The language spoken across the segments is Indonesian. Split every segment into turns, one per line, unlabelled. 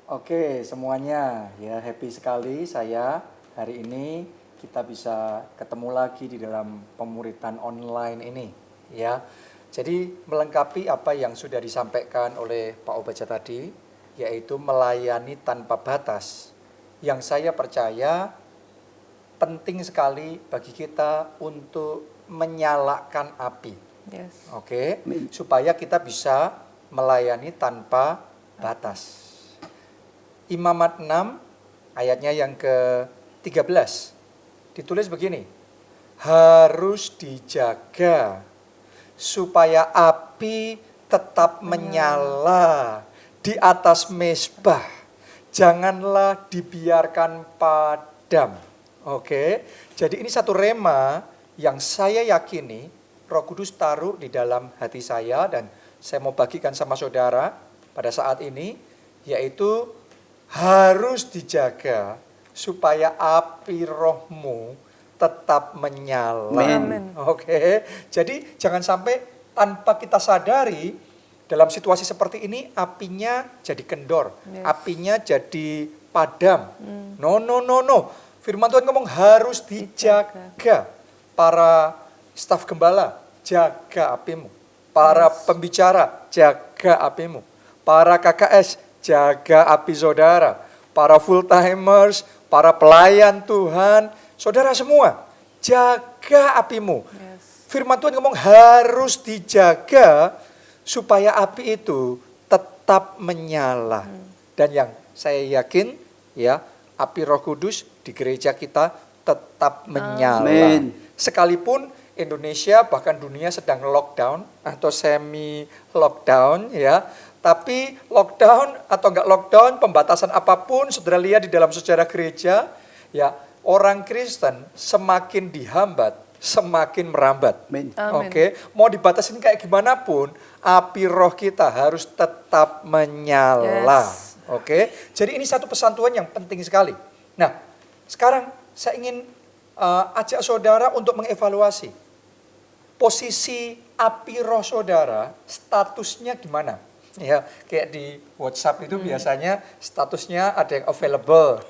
Oke, semuanya ya happy sekali saya hari ini kita bisa ketemu lagi di dalam pemuritan online ini ya. Jadi melengkapi apa yang sudah disampaikan oleh Pak Obaja tadi, yaitu melayani tanpa batas. Yang saya percaya penting sekali bagi kita untuk menyalakan api.
Yes.
Oke, supaya kita bisa melayani tanpa batas. Imamat 6 ayatnya yang ke-13 ditulis begini, harus dijaga supaya api tetap menyala di atas mezbah, janganlah dibiarkan padam. Oke, jadi ini satu rema yang saya yakini Roh Kudus taruh di dalam hati saya dan saya mau bagikan sama saudara pada saat ini, yaitu harus dijaga supaya api rohmu tetap menyala.
Amen.
Oke, jadi jangan sampai tanpa kita sadari dalam situasi seperti ini apinya jadi kendor,
Yes.
apinya jadi padam. No. Firman Tuhan ngomong harus dijaga. Para staf gembala, jaga apimu. Para pembicara, jaga apimu. Para KKS, jaga api saudara. Para full timers, para pelayan Tuhan, saudara semua, jaga apimu.
Yes.
Firman Tuhan ngomong harus dijaga supaya api itu tetap menyala. Dan yang saya yakin ya, api Roh Kudus di gereja kita tetap menyala.
Amin.
Sekalipun Indonesia bahkan dunia sedang lockdown atau semi lockdown ya, tapi lockdown atau enggak lockdown, pembatasan apapun, saudara lihat di dalam sejarah gereja, ya orang Kristen semakin dihambat, semakin merambat.
Amin.
Amin.
Oke, mau dibatasin kayak gimana pun, api roh kita harus tetap menyala.
Yes.
Oke, jadi ini satu pesan Tuhan yang penting sekali. Nah, sekarang saya ingin ajak saudara untuk mengevaluasi posisi api roh saudara, statusnya gimana? Ya, kayak di WhatsApp itu biasanya statusnya ada yang available,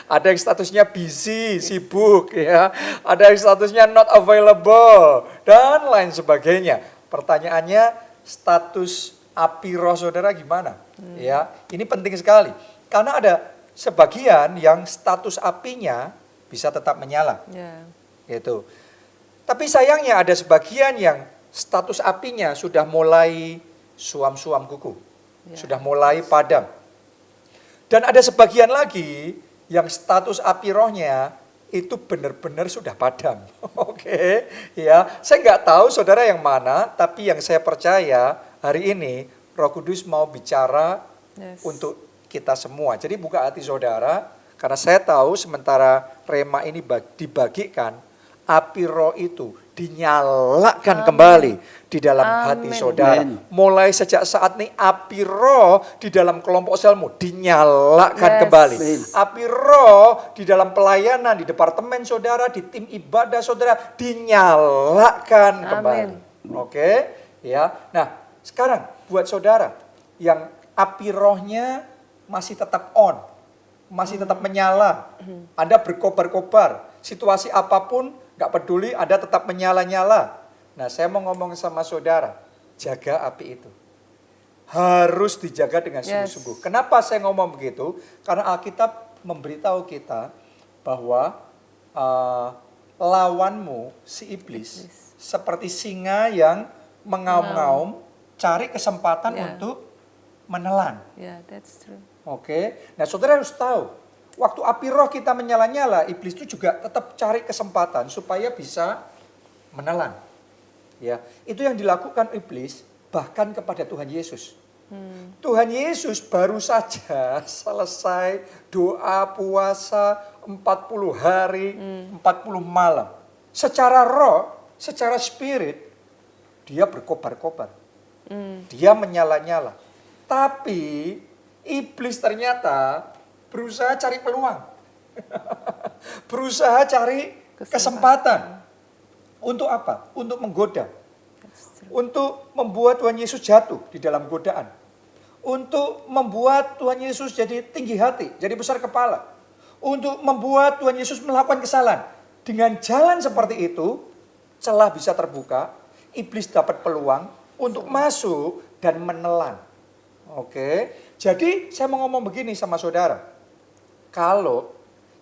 ada yang statusnya busy, sibuk, ya, ada yang statusnya not available, dan lain sebagainya. Pertanyaannya, status api roh saudara gimana? Ya, ini penting sekali, karena ada sebagian yang status apinya bisa tetap menyala,
Yeah.
gitu. Tapi sayangnya ada sebagian yang status apinya sudah mulai suam-suam kuku,
Ya.
sudah mulai padam. Dan ada sebagian lagi yang status api rohnya itu benar-benar sudah padam. Oke, ya. Saya nggak tahu saudara yang mana, tapi yang saya percaya hari ini Roh Kudus mau bicara
Yes.
untuk kita semua. Jadi buka hati saudara, karena saya tahu sementara rema ini dibagikan, api roh itu dinyalakan kembali di dalam hati
Amin.
saudara.
Amin.
Mulai sejak saat ini api roh di dalam kelompok selmu dinyalakan
Yes.
kembali.
Amin.
Api roh di dalam pelayanan, di departemen saudara, di tim ibadah saudara dinyalakan
Amin.
kembali. Oke, ya. Nah, sekarang buat saudara yang api rohnya masih tetap on, masih tetap menyala, Anda berkobar-kobar, situasi apapun gak peduli, Anda tetap menyala-nyala. Nah, saya mau ngomong sama saudara, jaga api itu. Harus dijaga dengan
Yes.
sungguh-sungguh. Kenapa saya ngomong begitu? Karena Alkitab memberitahu kita bahwa lawanmu, si iblis, seperti singa yang mengaum-ngaum, cari kesempatan
Yeah.
untuk menelan.
Yeah, that's true.
Oke, nah saudara harus tahu, waktu api roh kita menyala-nyala, iblis itu juga tetap cari kesempatan supaya bisa menelan. Ya, itu yang dilakukan iblis bahkan kepada Tuhan Yesus. Tuhan Yesus baru saja selesai doa puasa 40 hari, 40 malam. Secara roh, secara spirit, dia berkobar-kobar. Dia menyala-nyala. Tapi iblis ternyata berusaha cari peluang. Berusaha cari kesempatan. Untuk apa? Untuk menggoda. Untuk membuat Tuhan Yesus jatuh di dalam godaan. untuk membuat Tuhan Yesus jadi tinggi hati, jadi besar kepala, untuk membuat Tuhan Yesus melakukan kesalahan. Dengan jalan seperti itu, celah bisa terbuka, iblis dapat peluang untuk masuk dan menelan. Oke, jadi saya mau ngomong begini sama saudara. Kalau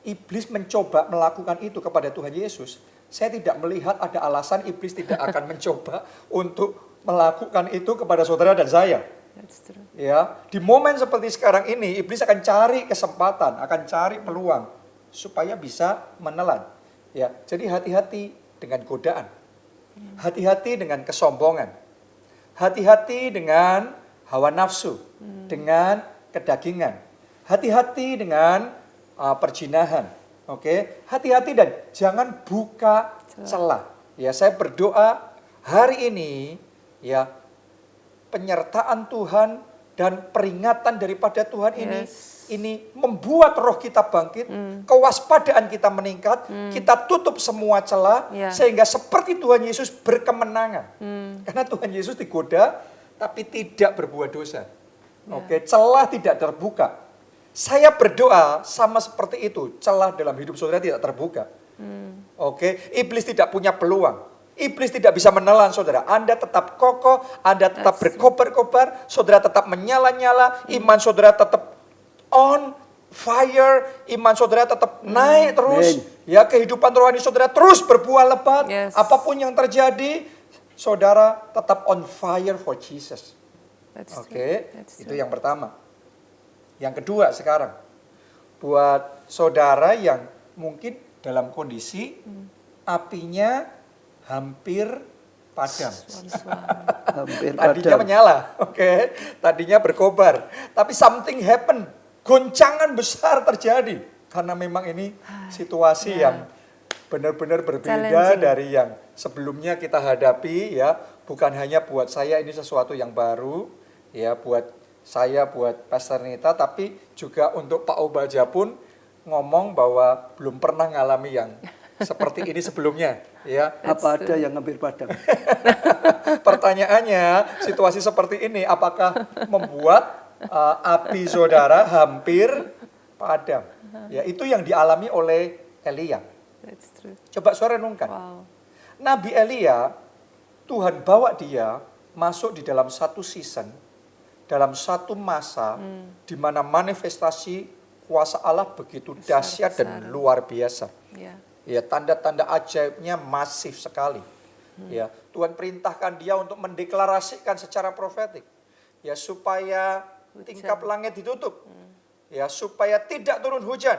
iblis mencoba melakukan itu kepada Tuhan Yesus, saya tidak melihat ada alasan iblis tidak akan mencoba untuk melakukan itu kepada saudara dan saya.
That's true.
Ya, di momen seperti sekarang ini, iblis akan cari kesempatan, akan cari peluang supaya bisa menelan. Ya, jadi hati-hati dengan godaan, hati-hati dengan kesombongan, hati-hati dengan hawa nafsu, dengan kedagingan, hati-hati dengan perjinahan. Oke, hati-hati dan jangan buka celah. Ya, saya berdoa hari ini ya penyertaan Tuhan dan peringatan daripada Tuhan ini membuat roh kita bangkit, kewaspadaan kita meningkat, kita tutup semua celah sehingga seperti Tuhan Yesus berkemenangan. Karena Tuhan Yesus digoda tapi tidak berbuat dosa. Oke, celah tidak terbuka. Saya berdoa sama seperti itu, celah dalam hidup saudara tidak terbuka. Oke, iblis tidak punya peluang. Iblis tidak bisa menelan saudara. Anda tetap kokoh, Anda tetap berkobar-kobar, saudara tetap menyala-nyala, iman saudara tetap on fire, iman saudara tetap naik terus. Ya, kehidupan rohani saudara terus berbuah lebat. Apapun yang terjadi, saudara tetap on fire for Jesus. Oke, itu yang pertama. Yang kedua sekarang, buat saudara yang mungkin dalam kondisi apinya hampir padam. Tadinya menyala, oke. Tadinya berkobar, tapi something happen. Goncangan besar terjadi karena memang ini situasi yang benar-benar berbeda dari yang sebelumnya kita hadapi ya. Bukan hanya buat saya ini sesuatu yang baru ya, buat saya, buat Pastor Nita, tapi juga untuk Pak Obaja pun ngomong bahwa belum pernah ngalami yang seperti ini sebelumnya, ya.
Apa ada yang hampir padam?
Pertanyaannya, situasi seperti ini apakah membuat api saudara hampir padam? Ya, itu yang dialami oleh Elia. Coba saudara renungkan. Nabi Elia, Tuhan bawa dia masuk di dalam satu season, dalam satu masa di mana manifestasi kuasa Allah begitu dahsyat dan luar biasa. Ya, tanda-tanda ajaibnya masif sekali. Ya, Tuhan perintahkan dia untuk mendeklarasikan secara profetik. Ya, supaya tingkap langit ditutup. Ya, supaya tidak turun hujan.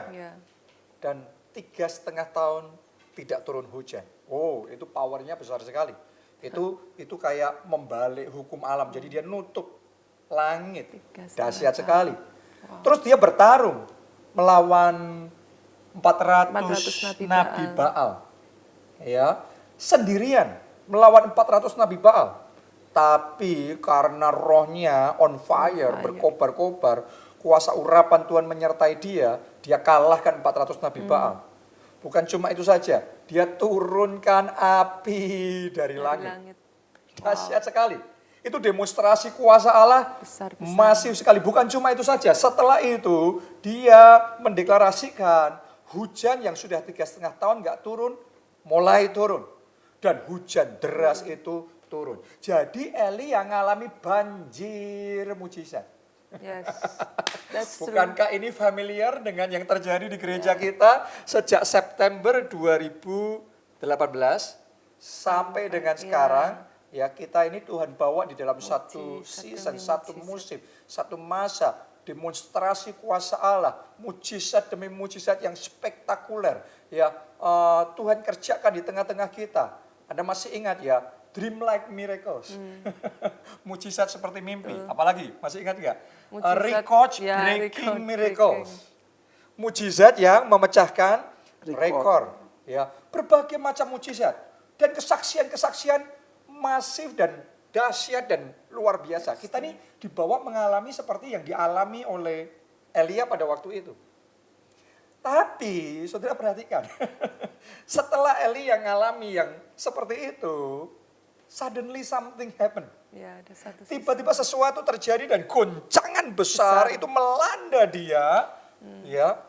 Dan 3,5 tahun tidak turun hujan. Oh, itu powernya besar sekali. Itu kayak membalik hukum alam. Jadi dia nutup langit. Dahsyat sekali. Terus dia bertarung melawan 400 nabi Baal. Ya, sendirian melawan 400 nabi Baal. Tapi karena rohnya on fire, berkobar-kobar, kuasa urapan Tuhan menyertai dia, dia kalahkan 400 nabi Baal. Bukan cuma itu saja, dia turunkan api dari langit. Dahsyat sekali. Itu demonstrasi kuasa Allah masif sekali. Bukan cuma itu saja, setelah itu dia mendeklarasikan hujan yang sudah 3,5 tahun nggak turun, mulai turun. Dan hujan deras itu turun. Jadi Eli yang mengalami banjir mujizat. Bukankah ini familiar dengan yang terjadi di gereja kita sejak September 2018 sampai dengan sekarang? Ya, kita ini Tuhan bawa di dalam satu season, satu musim, satu masa. Demonstrasi kuasa Allah, mujizat demi mujizat yang spektakuler. Ya, Tuhan kerjakan di tengah-tengah kita. Anda masih ingat ya, dream like miracles. Mujizat seperti mimpi. Apalagi, masih ingat nggak? Record breaking miracles. Mujizat yang memecahkan rekor. Ya, berbagai macam mujizat dan kesaksian-kesaksian masif dan dahsyat dan luar biasa. Kita nih dibawa mengalami seperti yang dialami oleh Elia pada waktu itu. Tapi, saudara perhatikan, setelah Elia mengalami yang seperti itu, suddenly something happen.
Ya, ada satu sisi.
Tiba-tiba sesuatu terjadi dan goncangan besar itu melanda dia. Ya,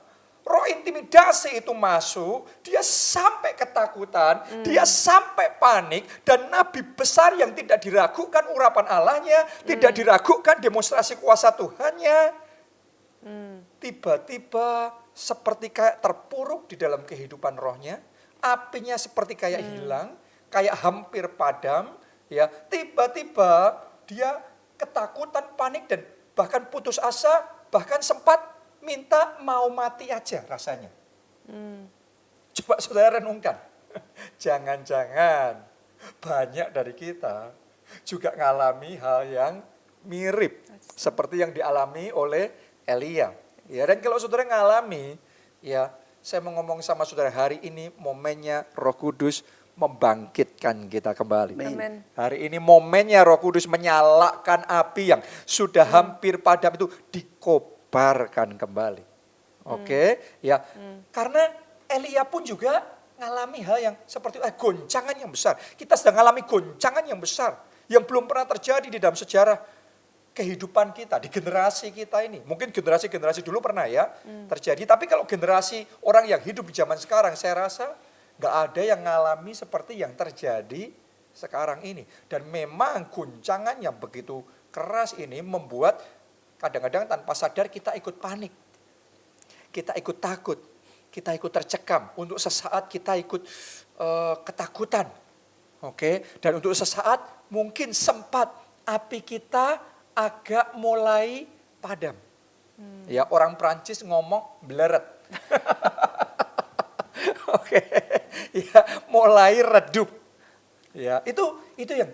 roh intimidasi itu masuk, dia sampai ketakutan, dia sampai panik, dan nabi besar yang tidak diragukan urapan Allahnya, tidak diragukan demonstrasi kuasa Tuhannya, tiba-tiba seperti kayak terpuruk di dalam kehidupan rohnya, apinya seperti kayak hilang, kayak hampir padam, ya. Tiba-tiba dia ketakutan, panik, dan bahkan putus asa, bahkan sempat minta mau mati aja rasanya. Coba saudara renungkan, jangan-jangan banyak dari kita juga ngalami hal yang mirip seperti yang dialami oleh Elia. Ya, dan kalau saudara ngalami, ya, saya mau ngomong sama saudara, hari ini momennya Roh Kudus membangkitkan kita kembali.
Amen.
Hari ini momennya Roh Kudus menyalakan api yang sudah hampir padam itu dikobarkan kembali. Oke, ya. Karena Elia pun juga ngalami hal yang seperti goncangan yang besar. Kita sedang ngalami goncangan yang besar yang belum pernah terjadi di dalam sejarah kehidupan kita, di generasi kita ini. Mungkin generasi-generasi dulu pernah ya terjadi, tapi kalau generasi orang yang hidup di zaman sekarang, saya rasa nggak ada yang ngalami seperti yang terjadi sekarang ini. Dan memang guncangan yang begitu keras ini membuat kadang-kadang tanpa sadar kita ikut panik. Kita ikut takut, kita ikut tercekam. Untuk sesaat kita ikut ketakutan. Oke, dan untuk sesaat mungkin sempat api kita agak mulai padam. Ya, orang Prancis ngomong bleret. Oke, ya, mulai redup. Ya, itu yang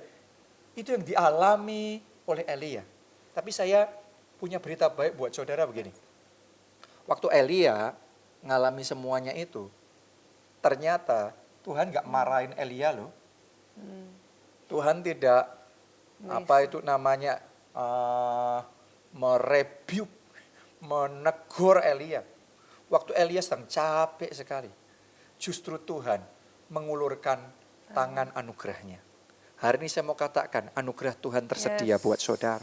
dialami oleh Elia. Tapi saya punya berita baik buat saudara begini. Waktu Elia ngalami semuanya itu, ternyata Tuhan nggak marahin Elia loh. Tuhan tidak itu namanya merebuke, menegur Elia. Waktu Elia sedang capek sekali, justru Tuhan mengulurkan tangan anugerahnya. Hari ini saya mau katakan, anugerah Tuhan tersedia buat saudara.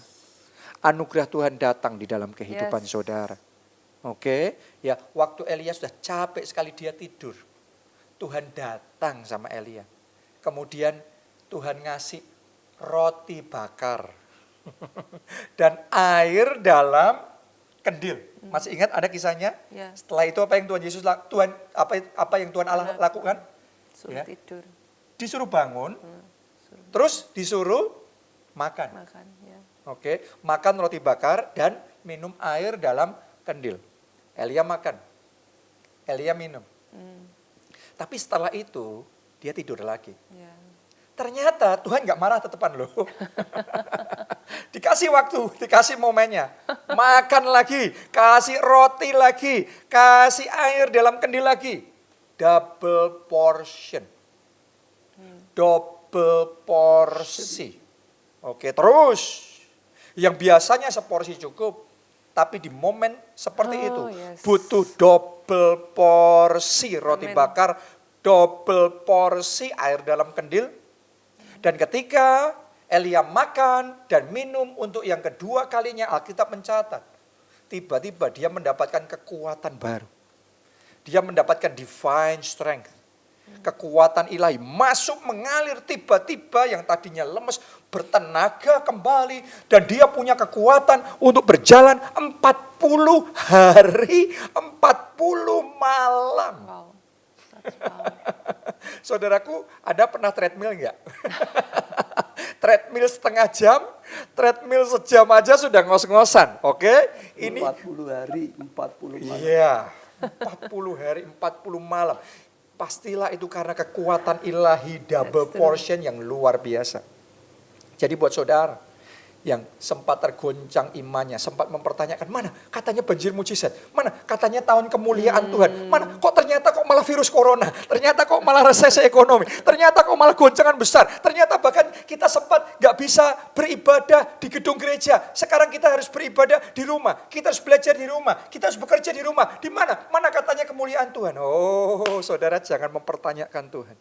Anugerah Tuhan datang di dalam kehidupan saudara. Oke, ya, waktu Elia sudah capek sekali, dia tidur. Tuhan datang sama Elia. Kemudian Tuhan ngasih roti bakar dan air dalam kendil. Masih ingat ada kisahnya?
Ya.
Setelah itu apa yang Tuhan Yesus apa yang Tuhan Allah lakukan?
Suruh
Ya.
tidur.
Disuruh bangun, terus disuruh makan.
Makan, ya.
Oke, makan roti bakar dan minum air dalam kendil. Elia makan, Elia minum. Tapi setelah itu dia tidur lagi.
Ya.
Ternyata Tuhan gak marah tetepan loh. Dikasih waktu, dikasih momennya. Makan lagi, kasih roti lagi, kasih air dalam kendil lagi. Double portion. Double porsi. Oke, terus. Yang biasanya seporsi cukup. Tapi di momen seperti itu, butuh double porsi roti bakar, double porsi air dalam kendil. Dan ketika Elia makan dan minum untuk yang kedua kalinya, Alkitab mencatat, tiba-tiba dia mendapatkan kekuatan baru. Dia mendapatkan divine strength. Kekuatan ilahi masuk mengalir, tiba-tiba yang tadinya lemes bertenaga kembali. Dan dia punya kekuatan untuk berjalan 40 hari, 40 malam.
Wow. That's power.
Saudaraku, ada pernah treadmill enggak? Treadmill setengah jam, treadmill sejam aja sudah ngos-ngosan, oke?
Ini 40 hari, 40 malam.
Iya, 40 hari, 40 malam. Pastilah itu karena kekuatan ilahi double portion yang luar biasa. Jadi buat saudara yang sempat tergoncang imannya, sempat mempertanyakan, mana katanya banjir mujizat, mana katanya tahun kemuliaan Tuhan, mana kok ternyata kok malah virus corona, ternyata kok malah resesi ekonomi, ternyata kok malah goncangan besar, ternyata bahkan kita sempat gak bisa beribadah di gedung gereja, sekarang kita harus beribadah di rumah, kita harus belajar di rumah, kita harus bekerja di rumah, di mana? Mana katanya kemuliaan Tuhan? Oh, saudara jangan mempertanyakan Tuhan.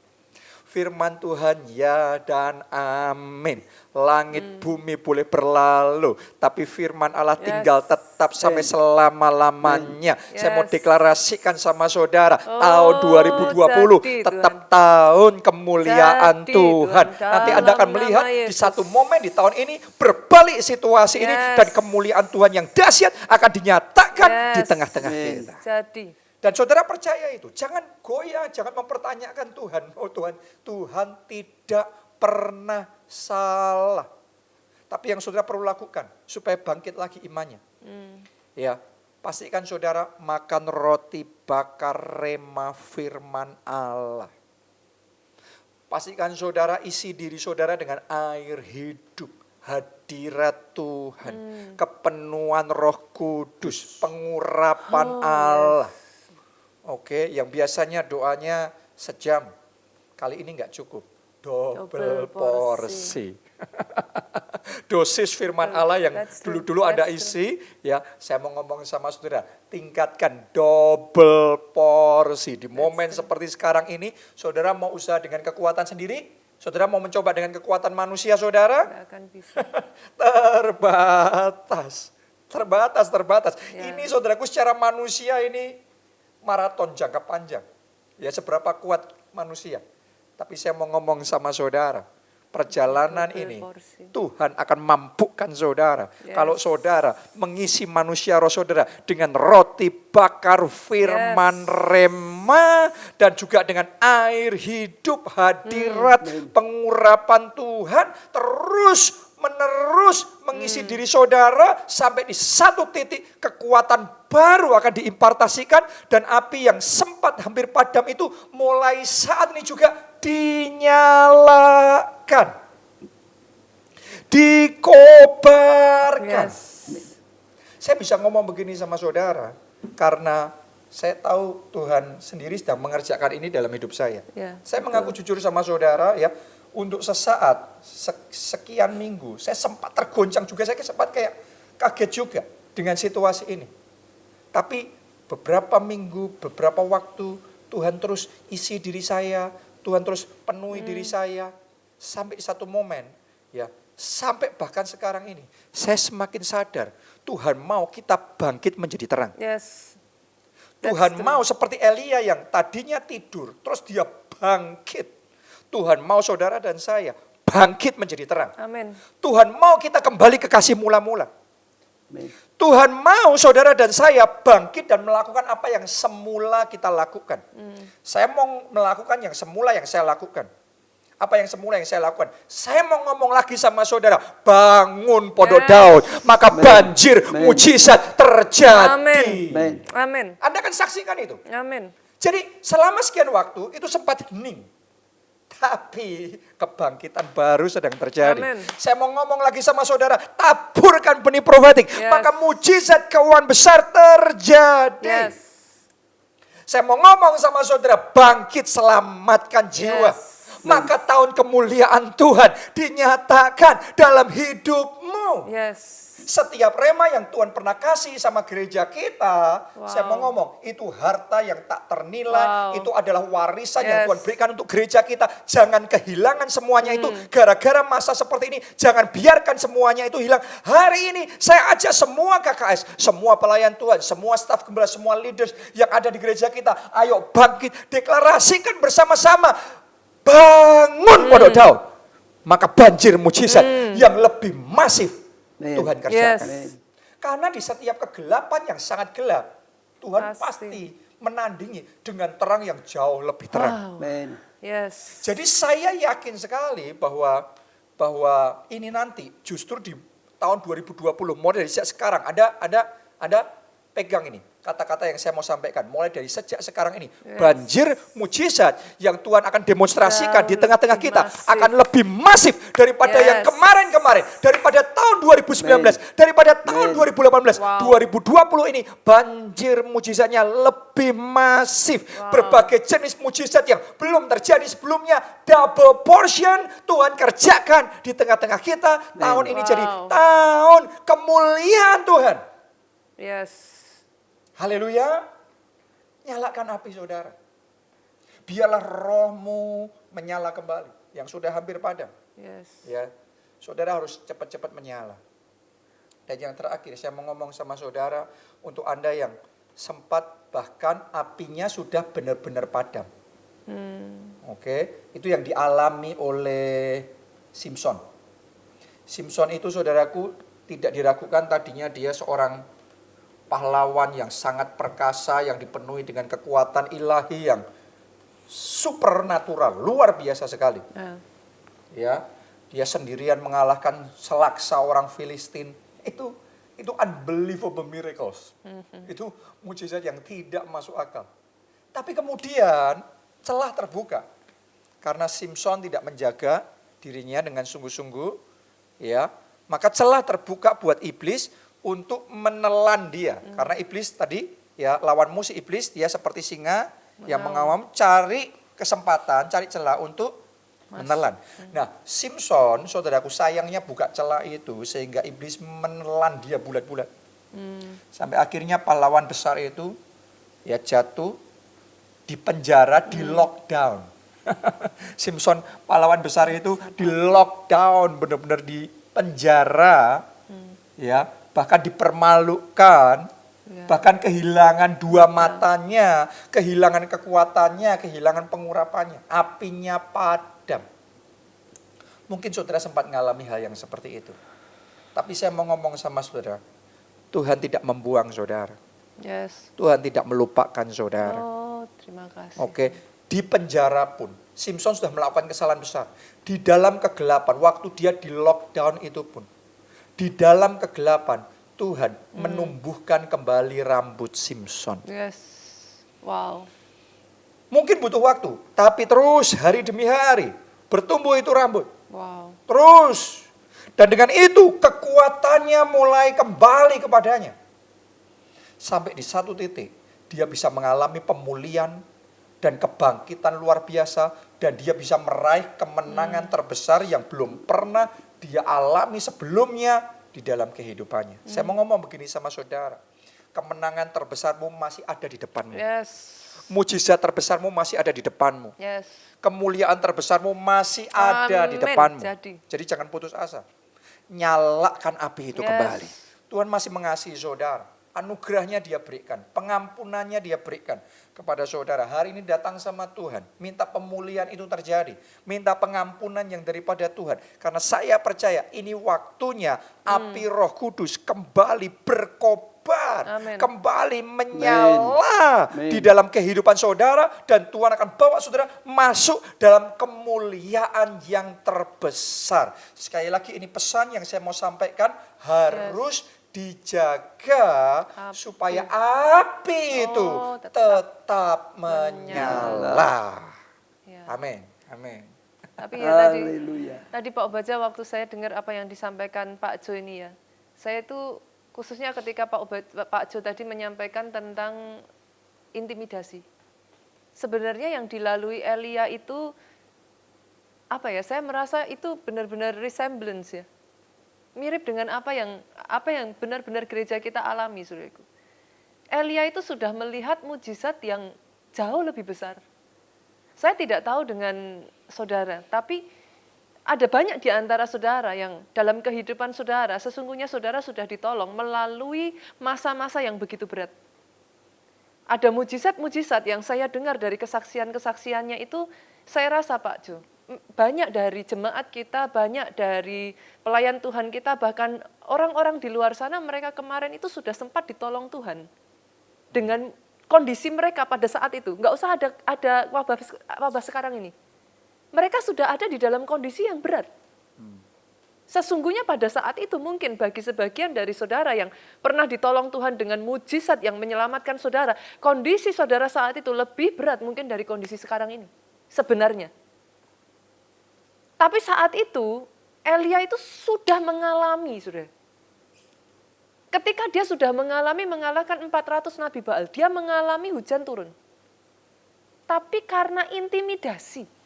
Firman Tuhan ya dan amin. Langit bumi boleh berlalu, tapi firman Allah tinggal tetap sampai selama-lamanya. Saya mau
Yes.
deklarasikan sama saudara,
Oh,
tahun 2020
jadi,
tetap
Tuhan.
tahun kemuliaan
Jadi,
Tuhan.
Tuhan,
Nanti Anda akan
dalam
melihat
nama
di
Yesus.
satu momen di tahun ini berbalik situasi ini
Yes.
dan kemuliaan Tuhan yang dahsyat akan dinyatakan di
Yes.
tengah-tengah
Amin.
kita.
Jadi.
Dan saudara percaya itu, jangan goyah, jangan mempertanyakan Tuhan. Oh Tuhan tidak pernah salah. Tapi yang saudara perlu lakukan supaya bangkit lagi imannya. Ya, pastikan saudara makan roti bakar rema firman Allah. Pastikan saudara isi diri saudara dengan air hidup, hadirat Tuhan, kepenuhan Roh Kudus, pengurapan Allah. Oke, yang biasanya doanya sejam, kali ini nggak cukup, double
Double
porsi. Dosis firman Allah yang
That's true.
dulu-dulu Anda
That's
isi, ya saya mau ngomong sama saudara, tingkatkan double porsi. Di momen seperti sekarang ini, saudara mau usaha dengan kekuatan sendiri, saudara mau mencoba dengan kekuatan manusia saudara,
Nggak akan bisa.
terbatas.
Ya.
Ini saudaraku secara manusia ini maraton jangka panjang. Ya seberapa kuat manusia. Tapi saya mau ngomong sama saudara, perjalanan
Double
ini
porsi.
Tuhan akan mampukan saudara.
Yes.
Kalau saudara mengisi manusia roh saudara dengan roti bakar firman rema dan juga dengan air hidup hadirat pengurapan Tuhan terus menerus mengisi diri saudara sampai di satu titik kekuatan baru akan diimpartasikan dan api yang sempat hampir padam itu mulai saat ini juga dinyalakan, dikobarkan.
Yes.
Saya bisa ngomong begini sama saudara karena saya tahu Tuhan sendiri sedang mengerjakan ini dalam hidup saya.
Ya,
Saya mengaku jujur sama saudara ya, untuk sesaat, sekian minggu, saya sempat tergoncang juga, saya sempat kayak kaget juga dengan situasi ini. Tapi beberapa minggu, beberapa waktu, Tuhan terus isi diri saya, Tuhan terus penuhi diri saya, sampai di satu momen, ya, sampai bahkan sekarang ini, saya semakin sadar, Tuhan mau kita bangkit menjadi terang.
Yes.
Tuhan
That's true.
mau seperti Elia yang tadinya tidur, terus dia bangkit. Tuhan mau saudara dan saya bangkit menjadi terang.
Amin.
Tuhan mau kita kembali ke kasih mula-mula.
Amin.
Tuhan mau saudara dan saya bangkit dan melakukan apa yang semula kita lakukan. Saya mau melakukan yang semula yang saya lakukan. Apa yang semula yang saya lakukan? Saya mau ngomong lagi sama saudara, bangun Pondok
Yes.
Daud, maka
Amen.
banjir
Amen.
mujizat terjadi.
Amin. Amin.
Anda akan saksikan itu.
Amin.
Jadi selama sekian waktu itu sempat hening. Tapi kebangkitan baru sedang terjadi.
Amin.
Saya mau ngomong lagi sama saudara, taburkan benih profetik.
Yes.
Maka mujizat keuangan besar terjadi.
Yes.
Saya mau ngomong sama saudara, bangkit selamatkan jiwa.
Yes.
Maka tahun kemuliaan Tuhan dinyatakan dalam hidupmu.
Yes.
Setiap rema yang Tuhan pernah kasih sama gereja kita,
Wow.
saya mau ngomong, itu harta yang tak ternilai,
Wow.
itu adalah warisan yang
Yes.
Tuhan berikan untuk gereja kita. Jangan kehilangan semuanya itu gara-gara masa seperti ini. Jangan biarkan semuanya itu hilang. Hari ini saya ajak semua KKS, semua pelayan Tuhan, semua staf gembala, semua leaders yang ada di gereja kita, ayo bangkit, deklarasikan bersama-sama, bangun Pondok Daud. Maka banjir mujizat yang lebih masif
Amin.
Tuhan kerjakan.
Yes.
Amin.
Karena di setiap kegelapan yang sangat gelap, Tuhan
Pasti.
pasti menandingi dengan terang yang jauh lebih terang.
Wow.
Amin.
Yes.
Jadi saya yakin sekali bahwa ini nanti justru di tahun 2020 mulai dari sejak sekarang ada pegang ini kata-kata yang saya mau sampaikan mulai dari sejak sekarang ini.
Yes.
Banjir mujizat yang Tuhan akan demonstrasikan
Jauh
di tengah-tengah
lebih
kita
masif.
akan lebih masif daripada yang
Yes.
kemarin-kemarin, daripada tahun 2019, daripada tahun 2018.
Wow.
2020 ini banjir mujizatnya lebih masif.
Wow.
Berbagai jenis mujizat yang belum terjadi sebelumnya, double portion Tuhan kerjakan di tengah-tengah kita. Tahun ini
Wow.
jadi tahun kemuliaan Tuhan.
Yes.
Haleluya. Nyalakan api saudara. biarlah rohmu menyala kembali. Yang sudah hampir padam.
Yes.
Ya, saudara harus cepat-cepat menyala. Dan yang terakhir saya mau ngomong sama saudara, untuk Anda yang sempat bahkan apinya sudah benar-benar padam. Oke, itu yang dialami oleh Simpson. Simpson itu saudaraku tidak diragukan, tadinya dia seorang pahlawan yang sangat perkasa, yang dipenuhi dengan kekuatan ilahi yang supernatural, luar biasa sekali. Ya, dia sendirian mengalahkan selaksa orang Filistin. Itu unbelievable miracles. Itu mujizat yang tidak masuk akal. Tapi kemudian celah terbuka karena Simpson tidak menjaga dirinya dengan sungguh-sungguh, ya, maka celah terbuka buat iblis untuk menelan dia. Karena iblis tadi, ya, lawanmu si iblis, dia seperti singa yang mengawam, cari kesempatan, cari celah untuk menelan. Nah, Simpson, saudaraku, sayangnya buka celah itu sehingga iblis menelan dia bulat-bulat. Sampai akhirnya pahlawan besar itu ya jatuh di penjara, di lockdown. Simpson pahlawan besar itu di lockdown, benar-benar di penjara, ya, bahkan dipermalukan, bahkan kehilangan dua matanya, kehilangan kekuatannya, kehilangan pengurapannya, apinya padam. Mungkin saudara sempat mengalami hal yang seperti itu. Tapi saya mau ngomong sama saudara, Tuhan tidak membuang saudara.
Yes.
Tuhan tidak melupakan saudara.
Oh, terima kasih.
Oke, di penjara pun Simpson sudah melakukan kesalahan besar. Di dalam kegelapan, waktu dia di lockdown itu pun, di dalam kegelapan Tuhan menumbuhkan kembali rambut Simpson.
Yes. Wow.
Mungkin butuh waktu, tapi terus hari demi hari bertumbuh itu rambut.
Wow.
Terus. Dan dengan itu kekuatannya mulai kembali kepadanya. Sampai di satu titik dia bisa mengalami pemulihan dan kebangkitan luar biasa, dan dia bisa meraih kemenangan terbesar yang belum pernah dia alami sebelumnya di dalam kehidupannya. Saya mau ngomong begini sama saudara, kemenangan terbesarmu masih ada di depanmu.
Yes.
Mujizat terbesarmu masih ada di depanmu.
Yes.
Kemuliaan terbesarmu masih ada di depanmu.
Jadi
Jangan putus asa. Nyalakan api itu
Yes.
kembali. Tuhan masih mengasihi saudara. Anugerahnya dia berikan, pengampunannya dia berikan kepada saudara. Hari ini datang sama Tuhan, minta pemulihan itu terjadi, minta pengampunan yang daripada Tuhan. Karena saya percaya ini waktunya api Roh Kudus kembali berkobar,
Amin.
kembali menyala di dalam kehidupan saudara, dan Tuhan akan bawa saudara masuk dalam kemuliaan yang terbesar. Sekali lagi ini pesan yang saya mau sampaikan, harus dijaga supaya api itu tetap menyala.
Ya.
Amin. Amin.
Tapi ya
Haleluya.
tadi Pak Obaja waktu saya dengar apa yang disampaikan Pak Jo ini ya, saya itu khususnya ketika Pak Jo tadi menyampaikan tentang intimidasi. Sebenarnya yang dilalui Elia itu apa ya? Saya merasa itu benar-benar resemblance ya. Mirip dengan apa yang benar-benar gereja kita alami, saudaraku. Elia itu sudah melihat mujizat yang jauh lebih besar. Saya tidak tahu dengan saudara, tapi ada banyak di antara saudara yang dalam kehidupan saudara, sesungguhnya saudara sudah ditolong melalui masa-masa yang begitu berat. Ada mujizat-mujizat yang saya dengar dari kesaksian-kesaksiannya itu, saya rasa Pak Jo, banyak dari jemaat kita, banyak dari pelayan Tuhan kita, bahkan orang-orang di luar sana, mereka kemarin itu sudah sempat ditolong Tuhan. Dengan kondisi mereka pada saat itu, nggak usah ada wabah sekarang ini. Mereka sudah ada di dalam kondisi yang berat. Sesungguhnya pada saat itu mungkin bagi sebagian dari saudara yang pernah ditolong Tuhan dengan mujizat yang menyelamatkan saudara, kondisi saudara saat itu lebih berat mungkin dari kondisi sekarang ini. Sebenarnya. Tapi saat itu, Elia itu sudah mengalami, saudara. Ketika dia sudah mengalahkan 400 Nabi Baal, dia mengalami hujan turun. Tapi karena intimidasi.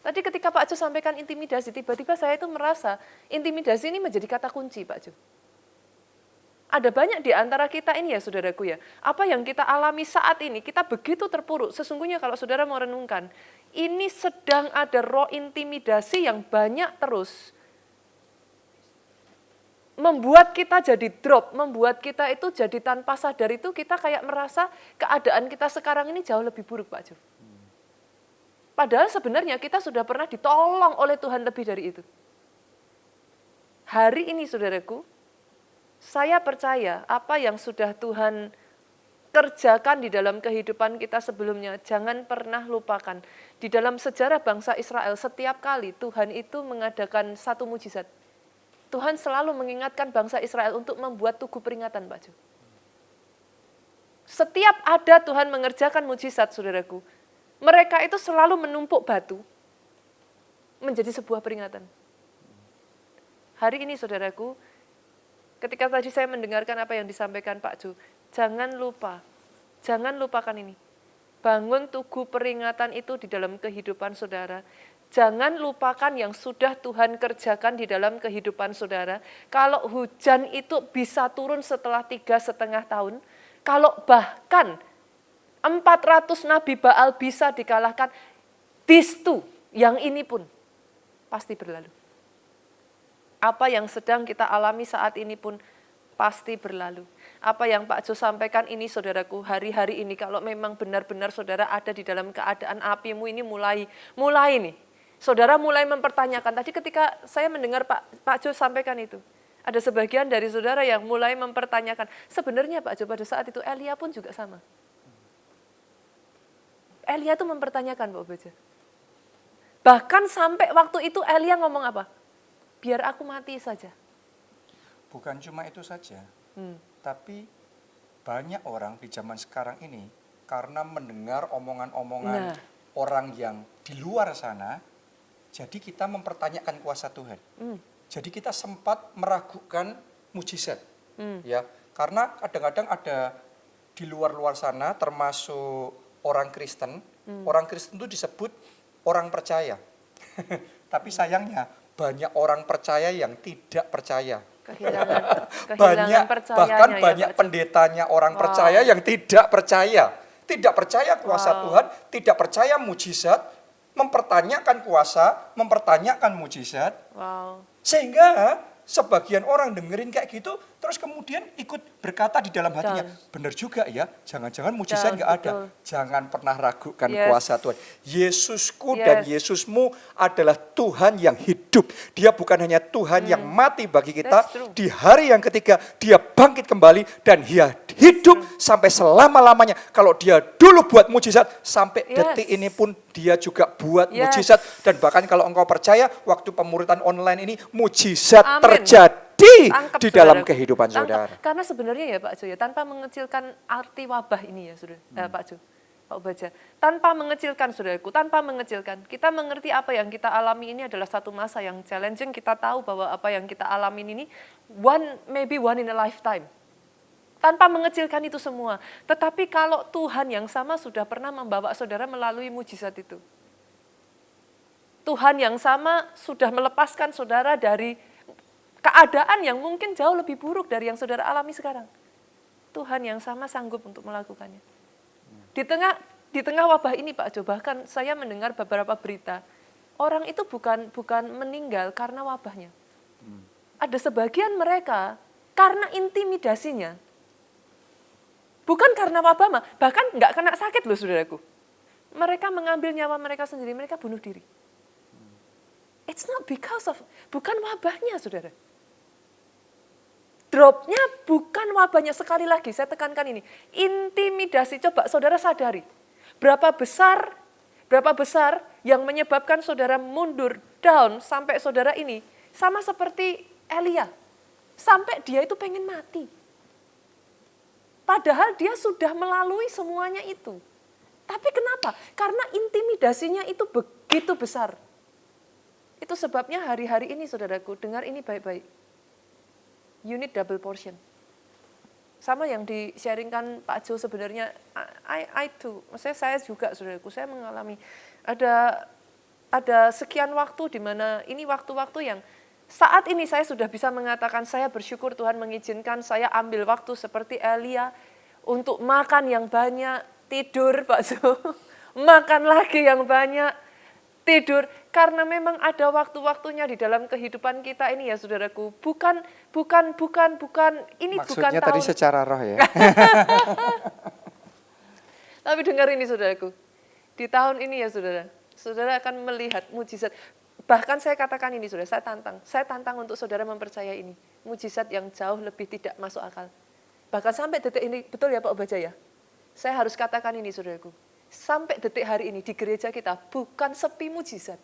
Tadi ketika Pak Jo sampaikan intimidasi, tiba-tiba saya itu merasa intimidasi ini menjadi kata kunci, Pak Jo. Ada banyak di antara kita ini ya saudaraku ya, apa yang kita alami saat ini, kita begitu terpuruk. Sesungguhnya kalau saudara mau renungkan, ini sedang ada roh intimidasi yang banyak terus. Membuat kita jadi drop, membuat kita itu jadi tanpa sadar itu kita kayak merasa keadaan kita sekarang ini jauh lebih buruk Pak Jo. Padahal sebenarnya kita sudah pernah ditolong oleh Tuhan lebih dari itu. Hari ini saudaraku, saya percaya apa yang sudah Tuhan kerjakan di dalam kehidupan kita sebelumnya, jangan pernah lupakan. Di dalam sejarah bangsa Israel, setiap kali Tuhan itu mengadakan satu mujizat. Tuhan selalu mengingatkan bangsa Israel untuk membuat tugu peringatan, Pak Jo. Setiap ada Tuhan mengerjakan mujizat, saudaraku, mereka itu selalu menumpuk batu menjadi sebuah peringatan. Hari ini, saudaraku, ketika tadi saya mendengarkan apa yang disampaikan Pak Jo, jangan lupakan ini. Bangun tugu peringatan itu di dalam kehidupan saudara. Jangan lupakan yang sudah Tuhan kerjakan di dalam kehidupan saudara. Kalau hujan itu bisa turun setelah 3,5 tahun, kalau bahkan 400 nabi Baal bisa dikalahkan, this too, yang ini pun pasti berlalu. Apa yang sedang kita alami saat ini pun pasti berlalu. Apa yang Pak Jo sampaikan ini saudaraku, hari-hari ini kalau memang benar-benar saudara ada di dalam keadaan apimu ini mulai nih. Saudara mulai mempertanyakan, tadi ketika saya mendengar Pak Jo sampaikan itu, ada sebagian dari saudara yang mulai mempertanyakan, sebenarnya Pak Jo pada saat itu Elia pun juga sama. Elia itu mempertanyakan Pak Obaja. Bahkan sampai waktu itu Elia ngomong apa? Biar aku mati saja.
Bukan cuma itu saja, tapi banyak orang di zaman sekarang ini karena mendengar omongan-omongan orang yang di luar sana, jadi kita mempertanyakan kuasa Tuhan. Jadi kita sempat meragukan mujizat, ya, karena kadang-kadang ada di luar sana, termasuk orang Kristen. Orang Kristen itu disebut orang percaya, tapi sayangnya banyak orang percaya yang tidak percaya.
Kehilangan
Bahkan banyak pendetanya orang percaya yang tidak percaya kuasa Tuhan, tidak percaya mujizat, mempertanyakan kuasa, mempertanyakan mujizat, sehingga sebagian orang dengerin kayak gitu, terus kemudian ikut berkata di dalam hatinya, benar juga ya, jangan-jangan mujizat nggak ada. Jangan pernah ragukan kuasa Tuhan. Yesusku dan Yesusmu adalah Tuhan yang hidup. Dia bukan hanya Tuhan yang mati bagi kita. Di hari yang ketiga, dia bangkit kembali dan dia hidup sampai selama-lamanya. Kalau dia dulu buat mujizat, sampai detik ini pun dia juga buat mujizat. Dan bahkan kalau engkau percaya, waktu pemuritan online ini, mujizat terjadi di dalam kehidupan saudara.
Karena sebenarnya ya Pak Jo ya, tanpa mengecilkan arti wabah ini ya saudara, Pak Jo, Pak Obaja, tanpa mengecilkan saudaraku, tanpa mengecilkan, kita mengerti apa yang kita alami ini adalah satu masa yang challenging. Kita tahu bahwa apa yang kita alami ini maybe one in a lifetime. Tanpa mengecilkan itu semua. Tetapi kalau Tuhan yang sama sudah pernah membawa saudara melalui mujizat itu. Tuhan yang sama sudah melepaskan saudara dari keadaan yang mungkin jauh lebih buruk dari yang saudara alami sekarang. Tuhan yang sama sanggup untuk melakukannya. Di tengah wabah ini Pak Jo, bahkan saya mendengar beberapa berita, orang itu bukan meninggal karena wabahnya. Ada sebagian mereka karena intimidasinya. Bukan karena wabah, bahkan nggak kena sakit loh saudaraku. Mereka mengambil nyawa mereka sendiri, mereka bunuh diri. It's not because of, bukan wabahnya saudara. Dropnya bukan wabahnya, sekali lagi saya tekankan ini. Intimidasi, coba saudara sadari. Berapa besar yang menyebabkan saudara mundur, down, sampai saudara ini. Sama seperti Elia, sampai dia itu pengen mati. Padahal dia sudah melalui semuanya itu. Tapi kenapa? Karena intimidasinya itu begitu besar. Itu sebabnya hari-hari ini saudaraku, dengar ini baik-baik. You need double portion. Sama yang di-sharingkan Pak Jo sebenarnya, I too. Maksudnya saya juga saudaraku, saya mengalami ada sekian waktu di mana ini waktu-waktu yang Saat ini saya sudah bisa mengatakan saya bersyukur Tuhan mengizinkan saya ambil waktu seperti Elia untuk makan yang banyak, tidur Pak Jo, makan lagi yang banyak, tidur. Karena memang ada waktu-waktunya di dalam kehidupan kita ini ya saudaraku. Bukan, ini bukan
Maksudnya tadi
tahun.
secara roh ya.
Tapi dengar ini saudaraku, di tahun ini ya saudara akan melihat mujizat. Bahkan saya katakan ini saudara, saya tantang untuk saudara mempercayai ini. Mujizat yang jauh lebih tidak masuk akal. Bahkan sampai detik ini, betul ya Pak Obaja ya? Saya harus katakan ini saudaraku, sampai detik hari ini di gereja kita bukan sepi mujizat.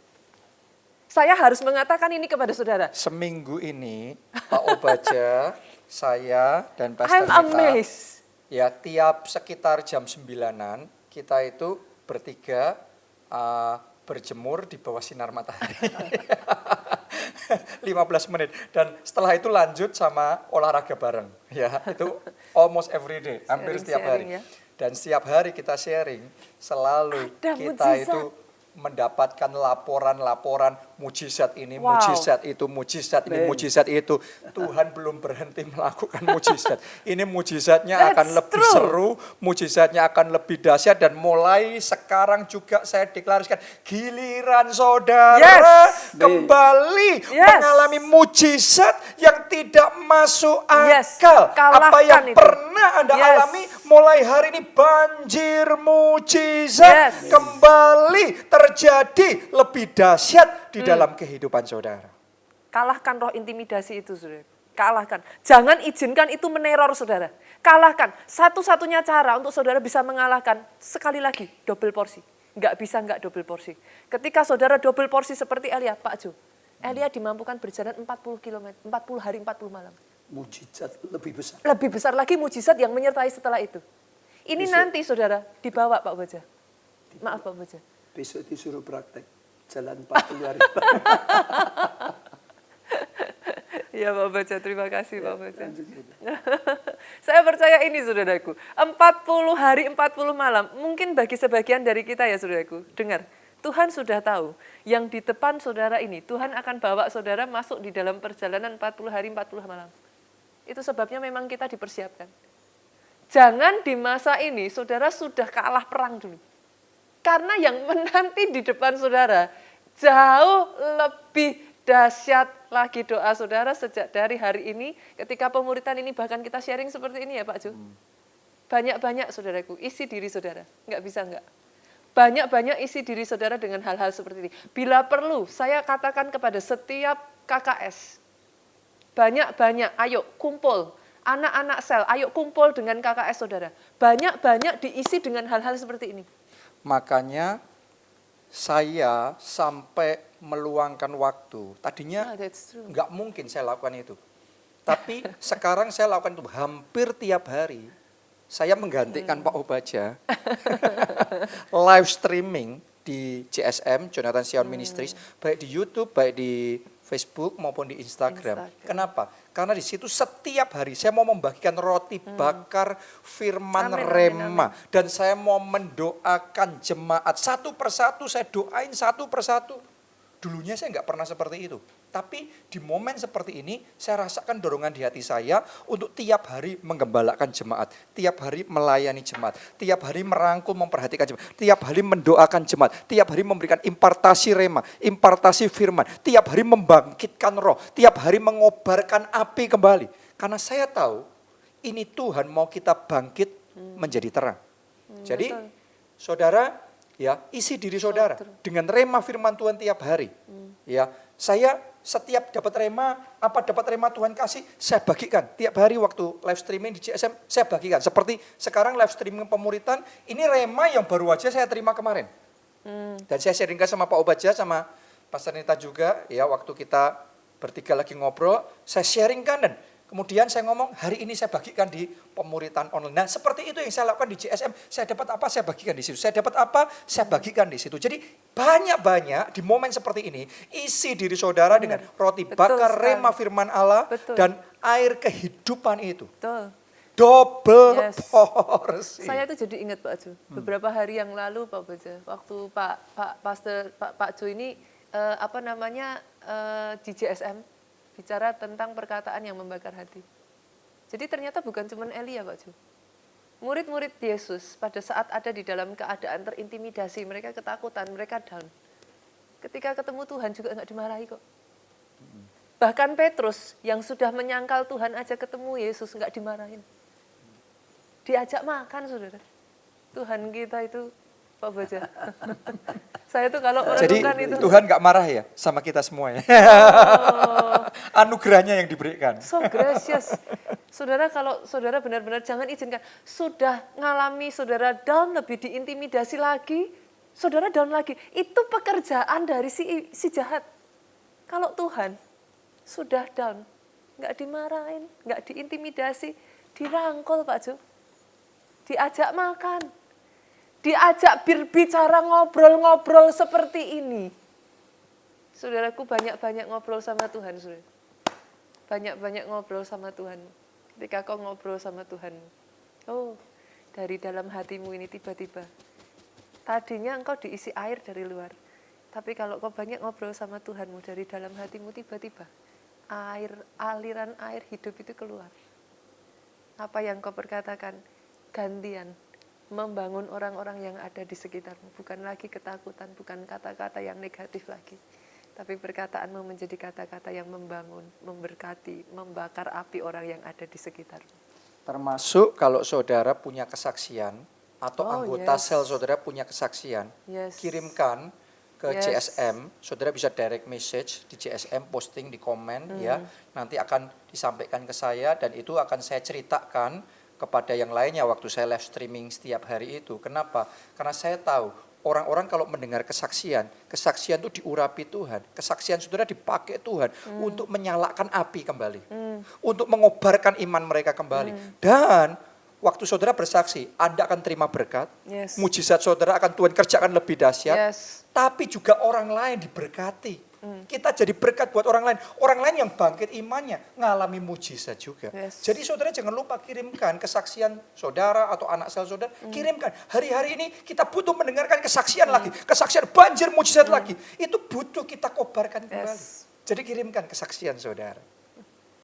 Saya harus mengatakan ini kepada saudara.
Seminggu ini Pak Obaja, saya dan
I'm
Pastor Nita,
amazed.
ya tiap sekitar jam 9-an kita itu bertiga berjemur di bawah sinar matahari. 15 menit dan setelah itu lanjut sama olahraga bareng ya, itu almost every day, hampir setiap hari.
Ya.
Dan setiap hari kita sharing, selalu
Ada
kita
mujizat.
itu mendapatkan laporan-laporan mujizat ini,
Wow.
mujizat itu, mujizat ini, mujizat itu. Tuhan belum berhenti melakukan mujizat. Ini mujizatnya akan
That's
lebih
true.
seru, mujizatnya akan lebih dahsyat, dan mulai sekarang juga saya deklarasikan giliran saudara
Yes.
kembali
Yes.
mengalami mujizat yang tidak masuk
Yes.
akal. Apa yang
Kalahkan itu.
pernah Anda
Yes.
alami mulai hari ini banjir mujizat
Yes.
kembali terjadi lebih dahsyat di dalam kehidupan saudara.
Kalahkan roh intimidasi itu, saudara. Kalahkan. Jangan izinkan itu meneror saudara. Kalahkan. Satu-satunya cara untuk saudara bisa mengalahkan, sekali lagi, double porsi. Enggak bisa enggak double porsi. Ketika saudara double porsi seperti Elia, Pak Jo. Elia dimampukan berjalan 40 km, 40 hari, 40 malam.
Mujizat lebih besar.
Lebih besar lagi mujizat yang menyertai setelah itu. Ini
Besok.
nanti saudara dibawa Pak Baja. Maaf Pak Baja.
Besok disuruh praktek jalan 40 hari.
Ya Pak Baja, terima kasih Pak Baja.
Lanjut, Bunda.
Saya percaya ini saudaraku, 40 hari 40 malam, mungkin bagi sebagian dari kita ya saudaraku, dengar, Tuhan sudah tahu, yang di depan saudara ini, Tuhan akan bawa saudara masuk di dalam perjalanan 40 hari 40 malam. Itu sebabnya memang kita dipersiapkan. Jangan di masa ini saudara sudah kalah perang dulu. Karena yang menanti di depan saudara jauh lebih dahsyat lagi doa saudara sejak dari hari ini ketika pemuritan ini, bahkan kita sharing seperti ini ya Pak Jo. Banyak-banyak saudaraku, isi diri saudara. Enggak bisa enggak. Banyak-banyak isi diri saudara dengan hal-hal seperti ini. Bila perlu, saya katakan kepada setiap KKS, banyak-banyak, ayo kumpul. Anak-anak sel, ayo kumpul dengan KKS saudara. Banyak-banyak diisi dengan hal-hal seperti ini.
Makanya saya sampai meluangkan waktu. Tadinya
That's true.
nggak mungkin saya lakukan itu. Tapi sekarang saya lakukan itu hampir tiap hari. Saya menggantikan Pak Obaja live streaming di JSM, Jonathan Sion Ministries, baik di YouTube, baik di Facebook maupun di Instagram. Kenapa? Karena di situ setiap hari saya mau membagikan roti bakar firman
Amin,
rema. Dan saya mau mendoakan jemaat. Satu persatu saya doain satu persatu. Dulunya saya nggak pernah seperti itu. Tapi di momen seperti ini saya rasakan dorongan di hati saya untuk tiap hari menggembalakan jemaat. Tiap hari melayani jemaat. Tiap hari merangkul memperhatikan jemaat. Tiap hari mendoakan jemaat. Tiap hari memberikan impartasi rema, impartasi firman. Tiap hari membangkitkan roh. Tiap hari mengobarkan api kembali. Karena saya tahu ini Tuhan mau kita bangkit menjadi terang. Jadi
betul.
saudara, ya, isi diri saudara dengan rema firman Tuhan tiap hari. Ya, saya setiap dapat rema, apa dapat rema Tuhan kasih, saya bagikan. Tiap hari waktu live streaming di JSM, saya bagikan. Seperti sekarang live streaming pemuritan, ini rema yang baru aja saya terima kemarin. Dan saya sharingkan sama Pak Obaja, sama Pastor Nita juga, ya, waktu kita bertiga lagi ngobrol, saya sharingkan dan kemudian saya ngomong, hari ini saya bagikan di pemuritan online. Nah, seperti itu yang saya lakukan di JSM. Saya dapat apa, saya bagikan di situ. Saya dapat apa, saya bagikan di situ. Jadi banyak-banyak di momen seperti ini, isi diri saudara dengan roti
Betul
bakar,
sekali.
rema firman Allah,
Betul.
dan air kehidupan itu.
Betul.
Double
Yes.
porsi.
Saya itu jadi ingat Pak Jo. Beberapa hari yang lalu Pak Baja, waktu Pak Jo ini di JSM, bicara tentang perkataan yang membakar hati. Jadi ternyata bukan cuma Elia, Pak Jo. Murid-murid Yesus pada saat ada di dalam keadaan terintimidasi, mereka ketakutan, mereka down. Ketika ketemu Tuhan juga nggak dimarahi kok. Bahkan Petrus yang sudah menyangkal Tuhan aja ketemu Yesus nggak dimarahin. Diajak makan, saudara. Tuhan kita itu, Pak Boja. Saya tuh kalau
Jadi
merenungkan itu.
Tuhan nggak marah ya sama kita semua ya.
Oh,
Anugerahnya yang diberikan.
so gracious. Saudara, kalau saudara benar-benar jangan izinkan. Sudah ngalami saudara down, lebih diintimidasi lagi, saudara down lagi. Itu pekerjaan dari si jahat. Kalau Tuhan sudah down, nggak dimarahin, nggak diintimidasi, dirangkul Pak Jo. Diajak makan, diajak berbicara, ngobrol-ngobrol seperti ini. Saudaraku, banyak-banyak ngobrol sama Tuhan, saudara. Banyak-banyak ngobrol sama Tuhan. Ketika kau ngobrol sama Tuhan, oh, dari dalam hatimu ini tiba-tiba. Tadinya engkau diisi air dari luar. Tapi kalau kau banyak ngobrol sama Tuhanmu, dari dalam hatimu tiba-tiba, aliran air hidup itu keluar. Apa yang kau perkatakan, gantian membangun orang-orang yang ada di sekitarmu. Bukan lagi ketakutan, bukan kata-kata yang negatif lagi. Tapi perkataanmu menjadi kata-kata yang membangun, memberkati, membakar api orang yang ada di sekitarmu.
Termasuk kalau saudara punya kesaksian, atau
Oh,
anggota
yes.
sel saudara punya kesaksian,
Yes.
kirimkan ke
Yes.
JSM, saudara bisa direct message di JSM, posting di komen ya, nanti akan disampaikan ke saya dan itu akan saya ceritakan kepada yang lainnya waktu saya live streaming setiap hari itu. Kenapa? Karena saya tahu orang-orang kalau mendengar kesaksian itu diurapi Tuhan, kesaksian saudara dipakai Tuhan untuk menyalakan api kembali, untuk mengobarkan iman mereka kembali. Dan waktu saudara bersaksi, Anda akan terima berkat,
Yes.
mujizat saudara akan Tuhan kerjakan lebih dahsyat,
Yes.
tapi juga orang lain diberkati. Kita jadi berkat buat orang lain yang bangkit imannya, ngalami mujizat juga.
Yes.
Jadi saudara jangan lupa kirimkan kesaksian saudara atau anak sel saudara, kirimkan. Hari-hari ini kita butuh mendengarkan kesaksian lagi, kesaksian banjir mujizat lagi. Itu butuh kita kobarkan kembali.
Yes.
Jadi kirimkan kesaksian saudara.